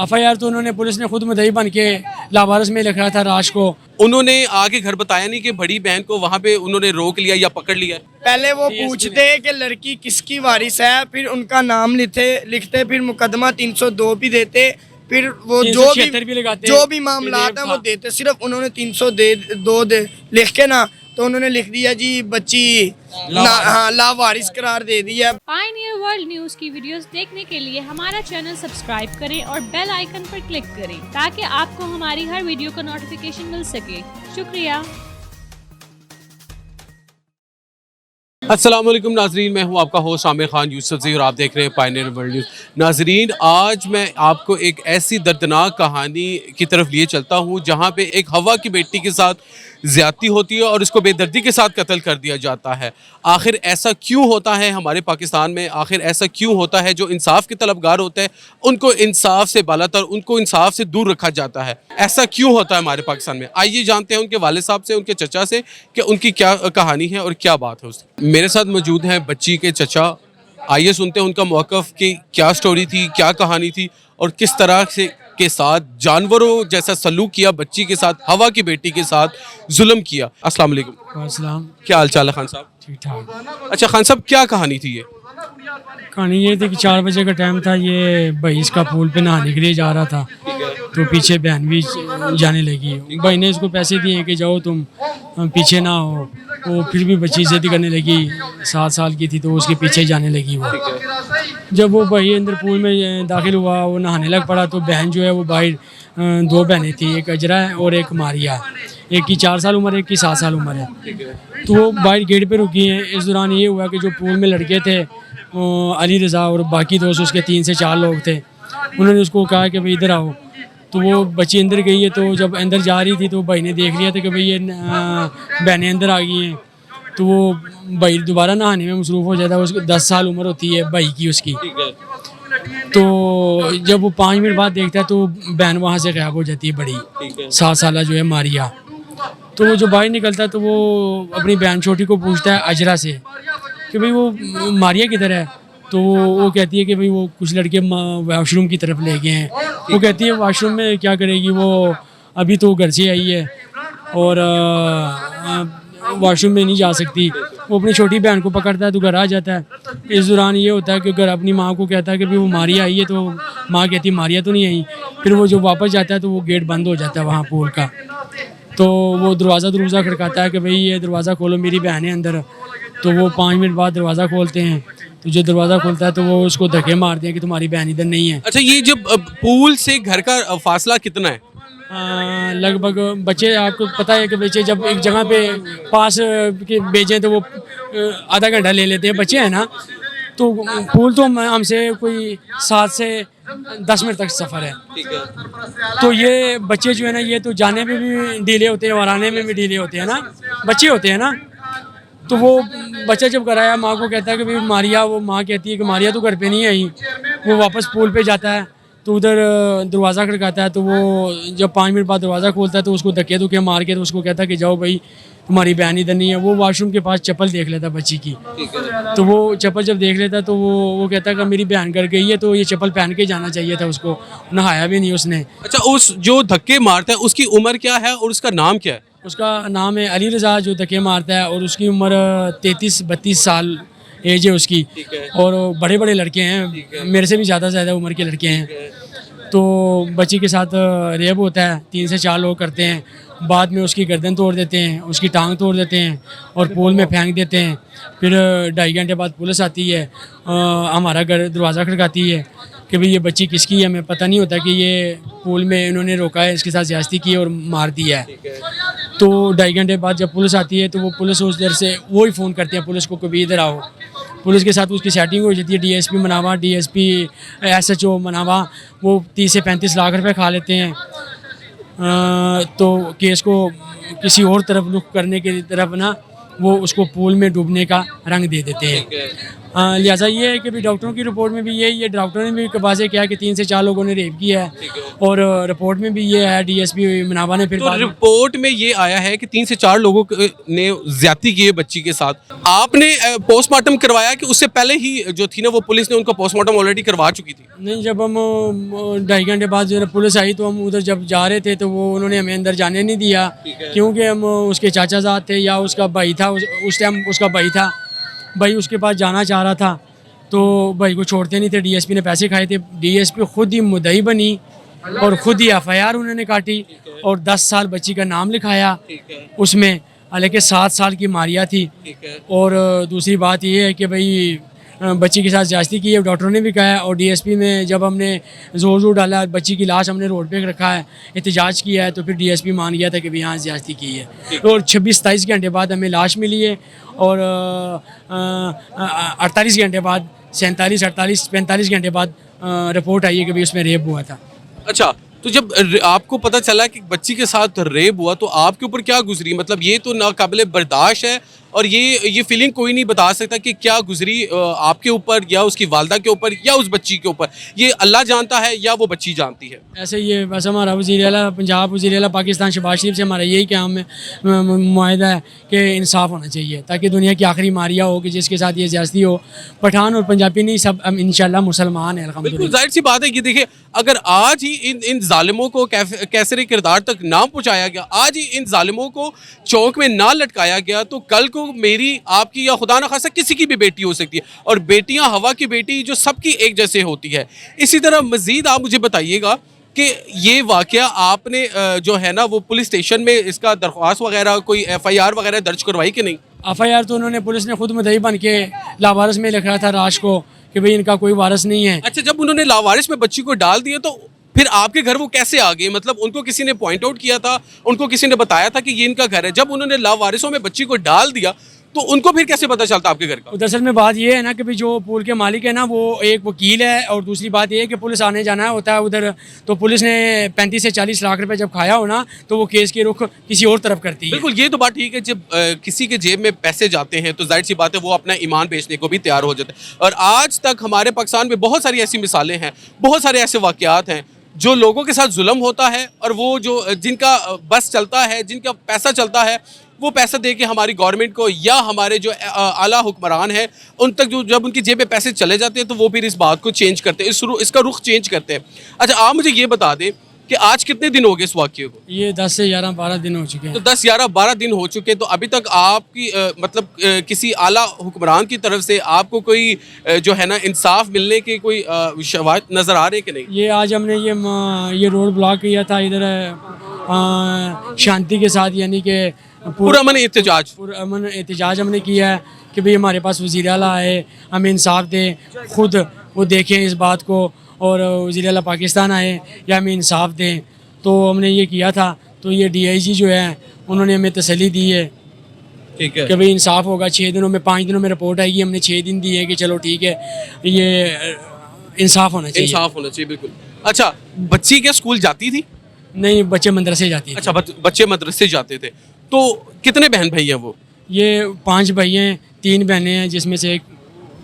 FIR तो उन्होंने police ने खुद मुद्दई बन के लावारिस में लिखा था राश को। उन्होंने आगे घर बताया नहीं कि बड़ी बहन को वहाँ पे उन्होंने रोक लिया या पकड़ लिया? पहले वो पूछते कि लड़की किसकी वारिस है, फिर उनका नाम लिखते, फिर मुकदमा 302 भी देते, फिर वो जो भी मामला है वो देते। सिर्फ उन्होंने 302 लिख के ना तो उन्होंने लिख दिया जी बच्ची लावारिस करार दे दिया। पायनियर वर्ल्ड न्यूज की वीडियोस देखने के लिए हमारा चैनल सब्सक्राइब करें और बेल आइकन पर क्लिक करें ताकि आपको हमारी हर वीडियो का नोटिफिकेशन मिल सके। शुक्रिया। अस्सलाम वालेकुम नाजरीन, मैं हूं आपका होस्ट आमिर खान यूसुफजी और आप देख रहे हैं पायनियर वर्ल्ड न्यूज़। नाजरीन, आज मैं आपको एक ऐसी दर्दनाक कहानी की तरफ लिए चलता हूं जहां पे एक हवा की बेटी के साथ ज़्यादती होती है और उसको बेदर्दी के साथ कत्ल कर दिया जाता है। आखिर ऐसा क्यों होता है हमारे पाकिस्तान में? आखिर ऐसा क्यों होता है जो इंसाफ के तलबगार होते हैं उनको इंसाफ से बालातर, उनको इंसाफ से दूर रखा जाता है? ऐसा क्यों होता है हमारे पाकिस्तान में? आइए जानते हैं उनके वालिद साहब से, उनके चचा से कि उनकी क्या कहानी है और क्या बात है उसकी। मेरे साथ मौजूद हैं बच्ची के चचा। आइए सुनते हैं उनका मौक़िफ़ की क्या स्टोरी थी, क्या कहानी थी और किस तरह से के साथ जानवरों जैसा सलूक किया बच्ची के साथ, हवा की बेटी के साथ जुल्म किया। अस्सलाम वालेकुम। अस्सलाम। क्या हाल चाल है खान साहब? ठीक ठाक। अच्छा खान साहब, क्या कहानी थी ये? कहानी ये थी कि 4 बजे का टाइम था, ये भाई इसका पुल पे नहाने के लिए जा रहा था तो पीछे बहन भी जाने लगी। भाई ने इसको पैसे दिए कि जाओ तुम पीछे ना हो, वो फिर भी बच्ची जिद करने लगी। 7 साल की थी तो उसके पीछे जाने लगी वो। जब वो भाई अंदर पूल में दाखिल हुआ, वो नहाने लग पड़ा तो बहन जो है वो बाहर, 2 बहनें थी, एक अजरा है और एक मारिया। एक की 4 साल उम्र है, एक की 7 साल उम्र है। तो वो बाहर गेट पे रुकी हैं। इस दौरान ये हुआ कि जो पूल में लड़के थे, अली रज़ा और बाकी दोस्त उसके 3 से 4 लोग थे, उन्होंने उसको कहा कि भाई इधर आओ। तो वो बच्ची अंदर गई है। तो जब अंदर जा रही थी तो भाई ने देख लिया था कि भाई ये बहनें अंदर आ गई हैं। तो वो भाई दोबारा नहाने में मसरूफ़ हो जाता है। उसको 10 साल उम्र होती है भाई की उसकी। तो जब वो 5 मिनट बाद देखता है तो बहन वहाँ से गायब हो जाती है, बड़ी 7 साल जो है मारिया। तो वो जो बाहर निकलता है तो वो अपनी बहन छोटी को पूछता है अजरा से कि भाई वो मारिया किधर है? तो वो कहती है कि भाई वो कुछ लड़के वॉशरूम की तरफ ले गए हैं। वो कहती है वॉशरूम में क्या करेगी, वो अभी तो घर से आई है और वॉशरूम में नहीं जा सकती। वो अपनी छोटी बहन को पकड़ता है तो घर आ जाता है। इस दौरान ये होता है कि घर अपनी माँ को कहता है कि भाई वो मारिया आई है, तो माँ कहती है मारिया तो नहीं आई। फिर वो जो वापस जाता है तो वो गेट बंद हो जाता है वहाँ पूल का। तो वो दरवाज़ा खड़काता है कि भाई ये दरवाज़ा खोलो, मेरी बहन है अंदर। तो वो 5 मिनट बाद दरवाज़ा खोलते हैं। तो जो दरवाज़ा खोलता है तो वो उसको धक्के मारते हैं कि तुम्हारी बहन इधर नहीं है। अच्छा, ये जब पूल से घर का फासला कितना है? लगभग बच्चे, आपको पता है कि बच्चे जब एक जगह पे पास के भेजें तो वो आधा घंटा ले लेते हैं, बच्चे हैं ना। तो पूल तो हमसे कोई 7 से 10 मिनट तक सफ़र है। तो ये बच्चे जो है ना, ये तो जाने में भी डिले होते हैं और आने में भी डिले होते हैं ना, बच्चे होते हैं ना। तो वो बच्चा जब घर आया माँ को कहता है कि भाई मारिया, वो माँ कहती है कि मारिया तो घर पे नहीं आई। वो वापस पूल पे जाता है तो उधर दरवाज़ा खड़काता है। तो वो जब 5 मिनट बाद दरवाज़ा खोलता है तो उसको धक्के मार के तो उसको कहता है कि जाओ भाई तुम्हारी बहन इधर नहीं है। वो वॉशरूम के पास चप्पल देख लेता बच्ची की। तो वो चप्पल जब देख लेता तो वो कहता है कि मेरी बहन घर गई है तो ये चप्पल पहन के जाना चाहिए था उसको, नहाया भी नहीं उसने। अच्छा, उस जो धक्के मारता है उसकी उम्र क्या है और उसका नाम क्या है? उसका नाम है अली रज़ा जो धक्के मारता है और उसकी उम्र 33-32 साल एज है उसकी। और बड़े बड़े लड़के हैं, मेरे से भी ज़्यादा उम्र के लड़के हैं। तो बच्ची के साथ रेप होता है, 3 से 4 लोग करते हैं। बाद में उसकी गर्दन तोड़ देते हैं, उसकी टांग तोड़ देते हैं और पूल में फेंक देते हैं। फिर 2.5 घंटे बाद पुलिस आती है, हमारा घर दरवाज़ा खड़काती है कि भाई ये बच्ची किसकी है। हमें पता नहीं होता कि ये पूल में इन्होंने रोका है, इसके साथ ज़्यादती की और मार दिया है। तो 2.5 घंटे बाद जब पुलिस आती है तो वो पुलिस उस दर से वो ही फ़ोन करते हैं पुलिस को, कभी इधर आओ। पुलिस के साथ उसकी सेटिंग हो जाती है। DSP मनावा, DSP SHO मनावा, वो 30 से 35 लाख रुपए खा लेते हैं। तो केस को किसी और तरफ रुख करने की तरफ ना, वो उसको पूल में डूबने का रंग दे देते हैं। लिहाजा ये है कि भी डॉक्टरों की रिपोर्ट में भी ये डॉक्टरों ने भी वाज़े किया कि 3 से 4 लोगों ने रेप किया है और रिपोर्ट में भी ये है डीएसपी मुनाबा ने फिर तो रिपोर्ट में ये आया है कि 3 से 4 लोगों ने ज्यादती की है बच्ची के साथ। आपने पोस्टमार्टम करवाया कि उससे पहले ही जो थी ना वो पुलिस ने उनका पोस्टमार्टम ऑलरेडी करवा चुकी थी? नहीं, जब हम 2.5 घंटे बाद जो पुलिस आई तो हम उधर जब जा रहे थे तो वो उन्होंने हमें अंदर जाने नहीं दिया, क्योंकि हम उसके चाचाजाद थे या उसका भाई था, उस टाइम उसका भाई था, भाई उसके पास जाना चाह रहा था तो भाई को छोड़ते नहीं थे। डीएसपी ने पैसे खाए थे, डीएसपी खुद ही मुद्दई बनी और खुद ही एफआईआर उन्होंने काटी और 10 साल बच्ची का नाम लिखाया उसमें, हालांकि 7 साल की मारिया थी। और दूसरी बात ये है कि भाई बच्ची के साथ ज्यादती की है, डॉक्टरों ने भी कहा है। और डीएसपी में जब हमने जोर डाला, बच्ची की लाश हमने रोड पे रखा है, एहतजाज किया है, तो फिर डीएसपी मान गया था कि भाई यहाँ ज्यादती की है। और 26-27 घंटे बाद हमें लाश मिली है और 48 घंटे बाद, 47, 48, 45 घंटे बाद रिपोर्ट आई है कि भाई उसमें रेप हुआ था। अच्छा, तो जब आपको पता चला कि बच्ची के साथ रेप हुआ तो आपके ऊपर क्या गुजरी? मतलब ये तो नाकाबिले बर्दाश्त है और ये फीलिंग कोई नहीं बता सकता कि क्या गुजरी आपके ऊपर या उसकी वालदा के ऊपर या उस बच्ची के ऊपर। ये अल्लाह जानता है या वो बच्ची जानती है। ऐसे ये बस हमारा वज़ीर आला पंजाब, वज़ीर आला पाकिस्तान शहबाज शरीफ से हमारा यही काम है, मुआहदा है कि इंसाफ होना चाहिए ताकि दुनिया की आखिरी मारिया हो कि जिसके साथ ये ज्यादती हो। पठान और पंजाबी नहीं, सब हम इंशाल्लाह मुसलमान हैं बिल्कुल अल्हम्दुलिल्लाह। जाहिर सी बात है। ये देखिए, अगर आज ही इन जालिमों को कैसरे किरदार तक ना पहुँचाया गया, आज ही इन जालिमों को चौक में ना लटकाया गया, तो कल को मेरी, आपकी या खुदा न खासा किसी की भी बेटी हो सकती है। और बेटियां हवा की बेटी जो सबकी एक जैसे होती है। इसी तरह मजीद आप मुझे बताइएगा कि ये वाकया आपने जो है ना वो पुलिस स्टेशन में इसका दरख्वास्त वगैरह, कोई एफआईआर वगैरह दर्ज करवाई कि नहीं? एफआईआर तो उन्होंने, पुलिस ने खुद मुद्दई बन के लावारिस में लिख रहा था राश को कि भाई इनका कोई वारिस नहीं है। अच्छा, जब उन्होंने लावारिस में बच्ची को डाल दिया तो फिर आपके घर वो कैसे आ गए? मतलब उनको किसी ने पॉइंट आउट किया था, उनको किसी ने बताया था कि ये इनका घर है? जब उन्होंने लावारिसों में बच्ची को डाल दिया तो उनको फिर कैसे पता चलता आपके घर का? दरअसल में बात ये है ना कि भाई जो पूल के मालिक है ना वो एक वकील है, और दूसरी बात ये है कि पुलिस आने जाना होता है उधर, तो पुलिस ने 35 से 40 लाख रुपए जब खाया हो ना तो वो केस के रुख किसी और तरफ करती है। बिल्कुल, ये तो बात ठीक है। जब किसी के जेब में पैसे जाते हैं तो जाहिर सी बात है वो अपना ईमान बेचने को भी तैयार हो जाते हैं। और आज तक हमारे पाकिस्तान में बहुत सारी ऐसी मिसालें हैं, बहुत सारे ऐसे वाकयात हैं जो लोगों के साथ जुल्म होता है और वो जो जिनका बस चलता है, जिनका पैसा चलता है, वो पैसा दे के हमारी गवर्नमेंट को या हमारे जो आला हुक्मरान हैं उन तक जो जब उनकी जेब में पैसे चले जाते हैं तो वो फिर इस बात को चेंज करते हैं, इसका रुख चेंज करते हैं। अच्छा, आप मुझे ये बता दें कि आज कितने दिन हो गए इस वाक़ये को? ये 10 से 11-12 दिन हो चुके हैं। तो 10-11-12 दिन हो चुके हैं, तो अभी तक आपकी मतलब किसी आला हुक्मरान की तरफ से आपको कोई जो है ना इंसाफ मिलने के कोई शवाहिद नज़र आ रहे हैं कि नहीं? ये आज हमने ये रोड ब्लॉक किया था इधर शांति के साथ, यानी कि पुरअमन एहतजाज, पुरअमन एहतजाज हमने किया है कि भाई हमारे पास वज़ीर आला आए, हमें इंसाफ दे, खुद वो देखें इस बात को, और वज़ीर आला पाकिस्तान आए या हमें इंसाफ दें। तो हमने ये किया था। तो ये डीआईजी जो है उन्होंने हमें तसल्ली दी है ठीक है कि भाई इंसाफ होगा 6 दिनों में, 5 दिनों में रिपोर्ट आएगी। हमने 6 दिन दिए कि चलो ठीक है, ये इंसाफ होना चाहिए। इंसाफ होना चाहिए, बिल्कुल। अच्छा, बच्ची क्या स्कूल जाती थी? नहीं, बच्चे मदरसे जाती थी। अच्छा, बच्चे मदरसे जाते थे। तो कितने बहन भाई हैं वो? ये 5 भाई हैं, 3 बहनें हैं, जिसमें से एक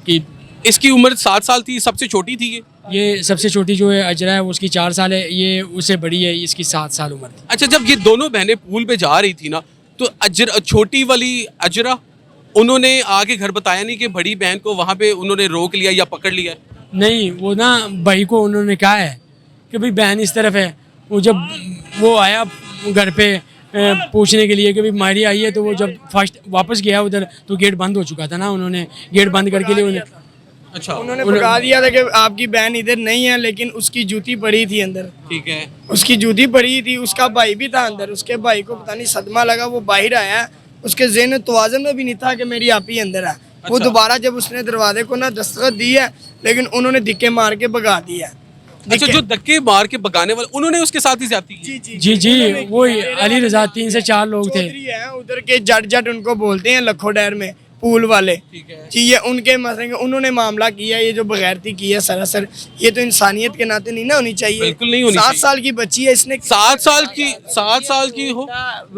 की, इसकी उम्र 7 साल थी, सबसे छोटी थी ये सबसे छोटी जो है अजरा है, उसकी 4 साल है, ये उससे बड़ी है, इसकी 7 साल उम्र थी। अच्छा, जब ये दोनों बहनें पूल पे जा रही थी ना तो छोटी वाली अजरा, उन्होंने आगे घर बताया नहीं कि बड़ी बहन को वहाँ पे उन्होंने रोक लिया या पकड़ लिया? नहीं, वो ना भाई को उन्होंने कहा है कि भाई बहन इस तरफ है। वो जब वो आया घर पे पूछने के लिए कि भाई मारी आई है, तो वो जब फर्स्ट वापस गया उधर तो गेट बंद हो चुका था ना, उन्होंने गेट बंद करके लिए उन्हें, अच्छा, उन्होंने बता दिया था कि आपकी बहन इधर नहीं है, लेकिन उसकी जूती पड़ी थी अंदर। ठीक है, उसकी जूती पड़ी थी, उसका भाई भी था अंदर। उसके भाई को पता नहीं सदमा लगा, वो बाहर आया, उसके ज़हन तवाज़ुन में भी नहीं था कि मेरी आप ही अंदर है। वो दोबारा जब उसने दरवाजे को ना दस्तखत दी है, लेकिन उन्होंने धक्के मार के भगा दिया। अच्छा, जो धक्के मार के भगाने वाले उन्होंने उसके साथ ही ज्यादती की? जी, वो अली रजा 3 से 4 लोग थे। उधर के जट उनको बोलते हैं, लखो डैर में पूल वाले। ठीक है जी, ये उनके मसले, उन्होंने मामला किया। ये जो बगैरती की है सरासर, ये तो इंसानियत के नाते नहीं ना होनी चाहिए। बिल्कुल नहीं होनी 7 साल की बच्ची है, इसने 7 साल की हो।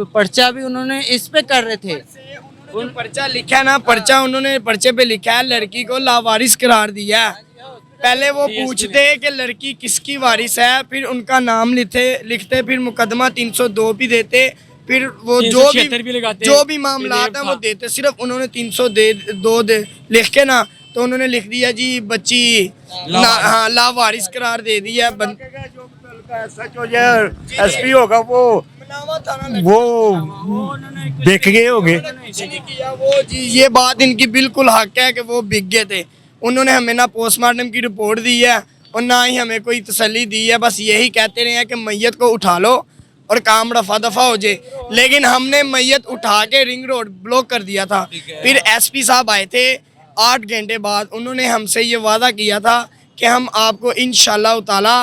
पर्चा भी उन्होंने इस पे कर रहे थे। उन पर्चा लिखा है ना, पर्चा उन्होंने पर्चे पे लिखा है लड़की को लावारिस करार दिया है। पहले वो पूछते कि लड़की किसकी वारिस है, फिर उनका नाम लिखते फिर मुकदमा 302 भी देते, फिर वो जो भी मामला है वो देते। सिर्फ उन्होंने 302 लिख के ना, तो उन्होंने लिख दिया जी बच्ची हाँ लावारिस करार दे दिया। सच हो जाए एसपी होगा वो देख गए होंगे। वो जी ये बात इनकी बिल्कुल हक है कि वो बिक गए थे। उन्होंने हमें ना पोस्टमार्टम की रिपोर्ट दी है और ना ही हमें कोई तसल्ली दी है। बस यही कहते रहे हैं कि मैयत को उठा लो और काम रफा दफा हो जाए। लेकिन हमने मैयत उठा के रिंग रोड ब्लॉक कर दिया था। फिर एसपी साहब आए थे 8 घंटे बाद। उन्होंने हमसे ये वादा किया था कि हम आपको इंशाल्लाह ताला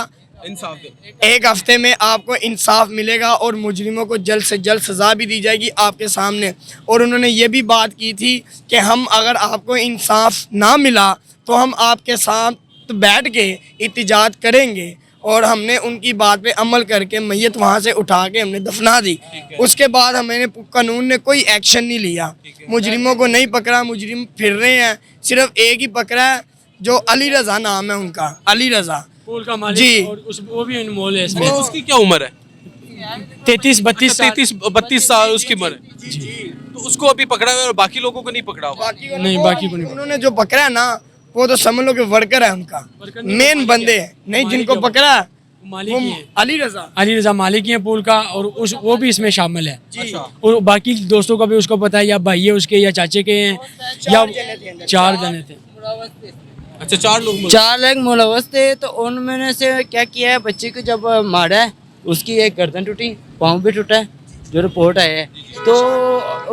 एक हफ्ते में आपको इंसाफ मिलेगा और मुजरिमों को जल्द से जल्द सज़ा भी दी जाएगी आपके सामने। और उन्होंने ये भी बात की थी कि हम अगर आपको इंसाफ ना मिला तो हम आपके साथ बैठ के इत्तेजाज करेंगे। और हमने उनकी बात पे अमल करके मैयत वहाँ से उठा के हमने दफना दी। उसके बाद हमें कानून ने कोई एक्शन नहीं लिया, मुजरिमों को नहीं पकड़ा। मुजरिम फिर रहे हैं, सिर्फ एक ही पकड़ा है जो अली रज़ा नाम है उनका, अली रज़ा का मालिक। जी और वो भी अनमोल है इसमें। तो उसकी क्या उम्र है? 33-32 साल उसकी उम्र है जी। तो उसको अभी पकड़ा हुआ है और बाकी लोगों को नहीं पकड़ा हुआ। बाकी को नहीं। उन्होंने जो पकड़ा है ना वो तो समझ लो कि वर्कर है उनका, मेन बंदे हैं। नहीं जिनको पकड़ा है मालिक वो ही है। अली रज़ा मालिक ही है पूल का, और वो भी इसमें शामिल है। और बाकी दोस्तों का भी उसको पता है, या भाई है उसके या चाचे के हैं, या 4 जने थे। अच्छा 4 लोग 4 लोग मुलवस थे। तो उनमें से क्या किया है, बच्चे को जब मारा है उसकी एक गर्दन टूटी, पाँव भी टूटा है, जो रिपोर्ट आया है। तो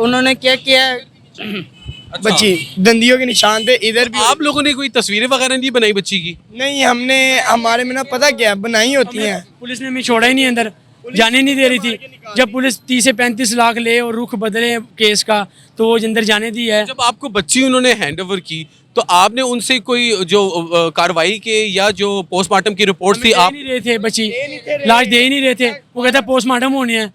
उन्होंने क्या किया, बच्ची दंदियों के निशान थे इधर भी। आप लोगों ने कोई तस्वीरें वगैरह नहीं बनाई बच्ची की? नहीं हमने, हमारे में ना पता क्या बनाई होती हैं। पुलिस ने हमें छोड़ा ही नहीं, अंदर जाने नहीं दे रही थी। जब पुलिस 30 से 35 लाख ले और रुख बदले केस का, तो वो अंदर जाने दी है। जब आपको बच्ची उन्होंने हैंड ओवर की तो आपने उनसे कोई जो कार्रवाई के या जो पोस्टमार्टम की रिपोर्ट थी आप नहीं रहे थे, बच्ची लाश दे ही नहीं रहे थे। वो कहता पोस्टमार्टम होनी है,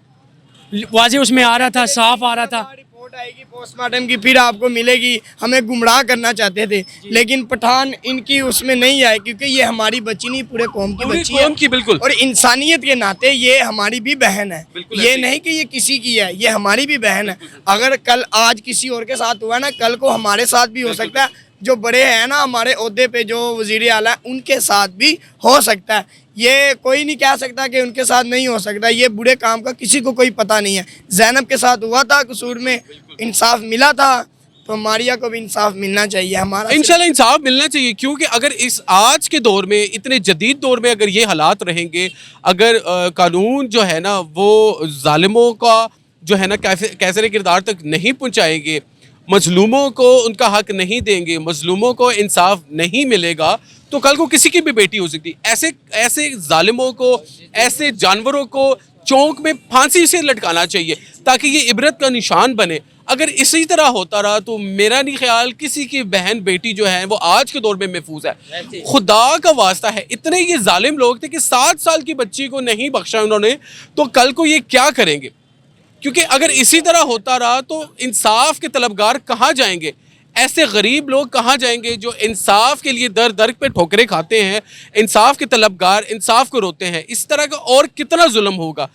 वाजे उसमें आ रहा था, साफ आ रहा था। रिपोर्ट आएगी पोस्टमार्टम की, फिर आपको मिलेगी। हमें गुमराह करना चाहते थे, लेकिन पठान इनकी उसमें नहीं आए, क्योंकि ये हमारी बच्ची नहीं, पूरे कौम की बच्ची है। कौम की बिल्कुल। और इंसानियत के नाते ये हमारी भी बहन है। ये नहीं कि ये किसी की है, ये हमारी भी बहन है। अगर कल आज किसी और के साथ हुआ ना, कल को हमारे साथ भी हो सकता है। जो बड़े हैं ना हमारे ओहदे पे, जो वजीर आला है, उनके साथ भी हो सकता है। ये कोई नहीं कह सकता कि उनके साथ नहीं हो सकता। ये बुरे काम का किसी को कोई पता नहीं है। ज़ैनब के साथ हुआ था, कसूर में इंसाफ मिला था, तो मारिया को भी इंसाफ मिलना चाहिए। हमारा इंशाल्लाह इंसाफ मिलना चाहिए, क्योंकि अगर इस आज के दौर में, इतने जदीद दौर में अगर ये हालात रहेंगे, अगर कानून जो है ना वो जालिमों का जो है ना कैसरे किरदार तक नहीं पहुँचाएंगे, मजलूमों को उनका हक नहीं देंगे, मजलूमों को इंसाफ नहीं मिलेगा, तो कल को किसी की भी बेटी हो सकती। ऐसे जालिमों को, ऐसे जानवरों को चौक में फांसी से लटकाना चाहिए, ताकि ये इबरत का निशान बने। अगर इसी तरह होता रहा तो मेरा नहीं ख्याल किसी की बहन बेटी जो है वो आज के दौर में महफूज है। खुदा का वास्ता है, इतने ये जालिम लोग थे कि 7 साल की बच्ची को नहीं बख्शा उन्होंने, तो कल को ये क्या करेंगे? क्योंकि अगर इसी तरह होता रहा तो इंसाफ के तलबगार कहाँ जाएंगे? ऐसे गरीब लोग कहाँ जाएंगे जो इंसाफ के लिए दर दर पे ठोकरें खाते हैं, इंसाफ के तलबगार इंसाफ को रोते हैं? इस तरह का और कितना जुल्म होगा?